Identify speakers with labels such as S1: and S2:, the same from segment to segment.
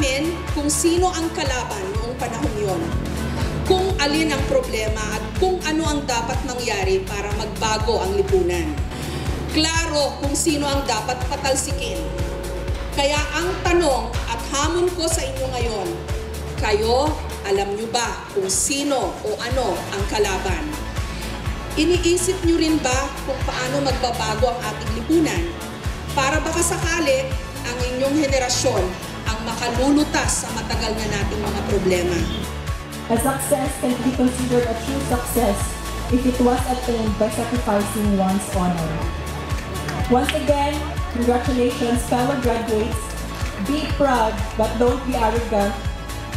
S1: namin kung sino ang kalaban noong panahong yon, kung alin ang problema at kung ano ang dapat mangyari para magbago ang lipunan. Klaro kung sino ang dapat patalsikin. Kaya ang tanong at hamon ko sa inyo ngayon, kayo, alam nyo ba kung sino o ano ang kalaban? Iniisip nyo rin ba kung paano magbabago ang ating lipunan? Para baka sakali ang inyong henerasyon ang makalulutas sa matagal na nating mga problema.
S2: A success can be considered a true success if it was attained by sacrificing one's honor. Once again, congratulations fellow graduates. Be proud but don't be arrogant.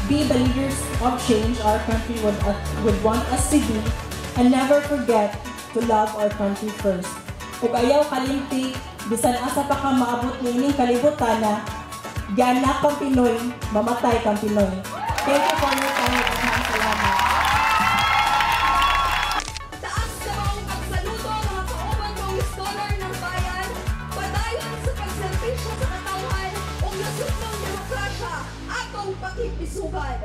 S2: Be the leaders of change our country would want us to be, and never forget to love our country first. Ug ayaw kalimti, bisan asa pa ka maabot nining kalibutan na, gana kang Pinoy, mamatay kang Pinoy. Thank you for your time. Salamat.
S3: Taas daw ang saludo mga kauban kong scholar ng bayan, padayon sa pagserbisyo sa katawhan o lusot ng demokrasya atong pakipisugan.